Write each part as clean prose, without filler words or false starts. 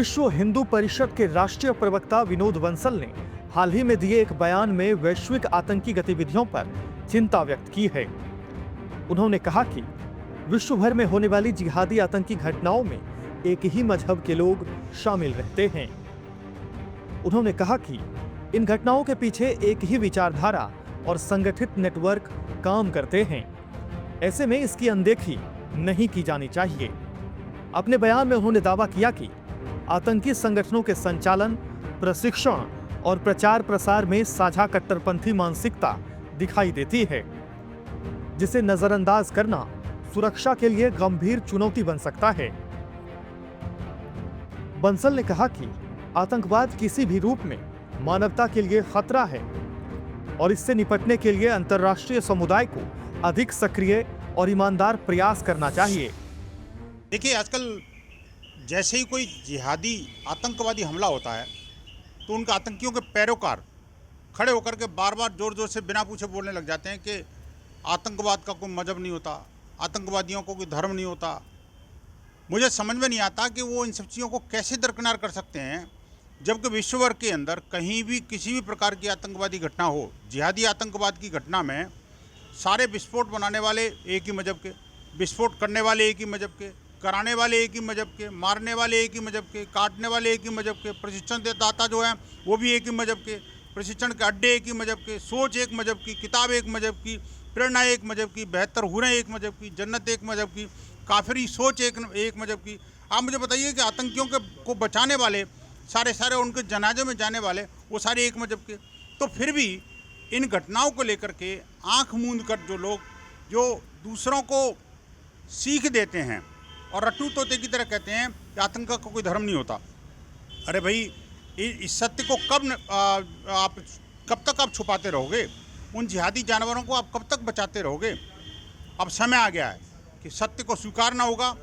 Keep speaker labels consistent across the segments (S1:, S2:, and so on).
S1: विश्व हिंदू परिषद के राष्ट्रीय प्रवक्ता विनोद बंसल ने हाल ही में दिए एक बयान में वैश्विक आतंकी गतिविधियों पर चिंता व्यक्त की है। उन्होंने कहा कि विश्व भर में होने वाली जिहादी आतंकी घटनाओं में एक ही मजहब के लोग शामिल रहते हैं। उन्होंने कहा कि इन घटनाओं के पीछे एक ही विचारधारा और संगठित नेटवर्क काम करते हैं। ऐसे में इसकी अनदेखी नहीं की जानी चाहिए। अपने बयान में उन्होंने दावा किया कि आतंकी संगठनों के संचालन, प्रशिक्षण और प्रचार प्रसार में साझा कट्टरपंथी मानसिकता दिखाई देती है, जिसे नजरअंदाज करना सुरक्षा के लिए गंभीर चुनौती बन सकता है। बंसल ने कहा कि आतंकवाद किसी भी रूप में मानवता के लिए खतरा है और इससे निपटने के लिए अंतर्राष्ट्रीय समुदाय को अधिक सक्रिय और ईमानदार प्रयास करना चाहिए।
S2: देखिए, आजकल जैसे ही कोई जिहादी आतंकवादी हमला होता है तो उनका आतंकियों के पैरोकार खड़े होकर के बार बार जोर जोर से बिना पूछे बोलने लग जाते हैं कि आतंकवाद का कोई मजहब नहीं होता, आतंकवादियों को कोई धर्म नहीं होता। मुझे समझ में नहीं आता कि वो इन सब चीज़ों को कैसे दरकिनार कर सकते हैं, जबकि विश्व भर के अंदर कहीं भी किसी भी प्रकार की आतंकवादी घटना हो, जिहादी आतंकवाद की घटना में सारे विस्फोट बनाने वाले एक ही मजहब के, विस्फोट करने वाले एक ही मजहब के, कराने वाले एक ही मजहब के, मारने वाले एक ही मजहब के, काटने वाले एक ही मजहब के, प्रशिक्षण दाता जो है वो भी एक ही मजहब के, प्रशिक्षण के अड्डे एक ही मजहब के, सोच एक मजहब की, किताब एक मजहब की, प्रेरणा एक मजहब की, बेहतर हुरें एक मजहब की, जन्नत एक मजहब की, काफिरी सोच एक मजहब की। आप मुझे बताइए कि आतंकियों को बचाने वाले सारे उनके जनाजे में जाने वाले वो सारे एक मजहब के। तो फिर भी इन घटनाओं को लेकर के आंख मूंद कर जो लोग जो दूसरों को सीख देते हैं और रट्टू तोते की तरह कहते हैं कि आतंक का कोई धर्म नहीं होता। अरे भाई, इस सत्य को आप कब तक आप छुपाते रहोगे? उन जिहादी जानवरों को आप कब तक बचाते रहोगे? अब समय आ गया है कि सत्य को स्वीकारना होगा,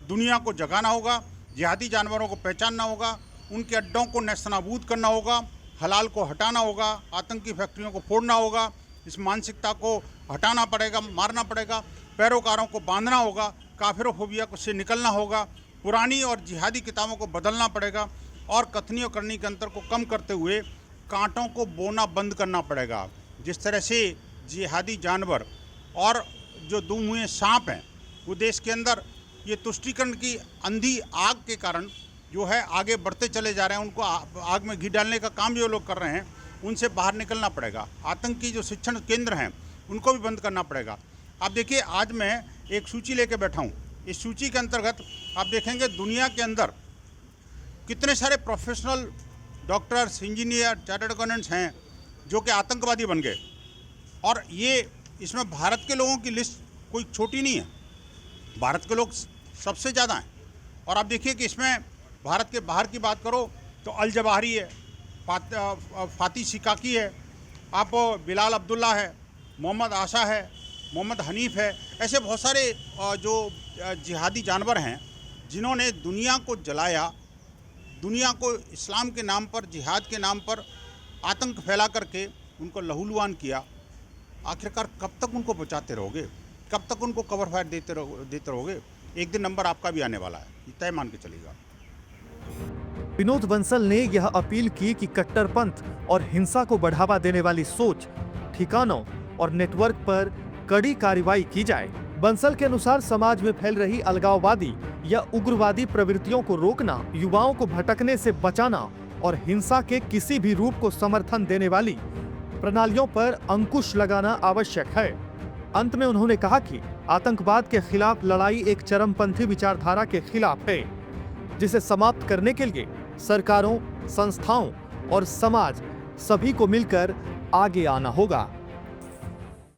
S2: दुनिया को जगाना होगा, जिहादी जानवरों को पहचानना होगा, उनके अड्डों को नेस्तनाबूद करना होगा, हलाल को हटाना होगा, आतंकी फैक्ट्रियों को फोड़ना होगा, इस मानसिकता को हटाना पड़ेगा, मारना पड़ेगा, पैरोकारों को बांधना होगा, काफिरोफोबिया से निकलना होगा, पुरानी और जिहादी किताबों को बदलना पड़ेगा और कथनी और करनी के अंतर को कम करते हुए कांटों को बोना बंद करना पड़ेगा। जिस तरह से जिहादी जानवर और जो दुमुंहे सांप हैं वो देश के अंदर ये तुष्टीकरण की अंधी आग के कारण जो है आगे बढ़ते चले जा रहे हैं, उनको आग में घी डालने का काम जो लोग कर रहे हैं उनसे बाहर निकलना पड़ेगा। आतंकी जो शिक्षण केंद्र हैं उनको भी बंद करना पड़ेगा। आप देखिए, आज मैं एक सूची लेके बैठा हूँ। इस सूची के अंतर्गत आप देखेंगे दुनिया के अंदर कितने सारे professional doctors, engineer, chartered accountants हैं जो कि आतंकवादी बन गए। और ये इसमें भारत के लोगों की लिस्ट कोई छोटी नहीं है, भारत के लोग सबसे ज़्यादा हैं। और आप देखिए कि इसमें भारत के बाहर की बात करो तो अल जवाहरी है, फाती शिकाकी है, आप बिलाल अब्दुल्ला है, मोहम्मद आशा है, मोहम्मद हनीफ है। ऐसे बहुत सारे जो जिहादी जानवर हैं जिन्होंने दुनिया को जलाया, दुनिया को इस्लाम के नाम पर, जिहाद के नाम पर आतंक फैला करके उनको लहूलुहान किया। आखिरकार कब तक उनको बचाते रहोगे? कब तक उनको कवर फायर देते रहोगे? एक दिन नंबर आपका भी आने वाला है, ये तय मान के चलेगा।
S1: विनोद बंसल ने यह अपील की कि कट्टरपंथ और हिंसा को बढ़ावा देने वाली सोच, ठिकानों और नेटवर्क पर कड़ी कार्रवाई की जाए। बंसल के अनुसार समाज में फैल रही अलगाववादी या उग्रवादी प्रवृत्तियों को रोकना, युवाओं को भटकने से बचाना और हिंसा के किसी भी रूप को समर्थन देने वाली प्रणालियों पर अंकुश लगाना आवश्यक है। अंत में उन्होंने कहा कि आतंकवाद के खिलाफ लड़ाई एक चरमपंथी विचारधारा के खिलाफ है, जिसे समाप्त करने के लिए सरकारों, संस्थाओं और समाज सभी को मिलकर आगे आना होगा।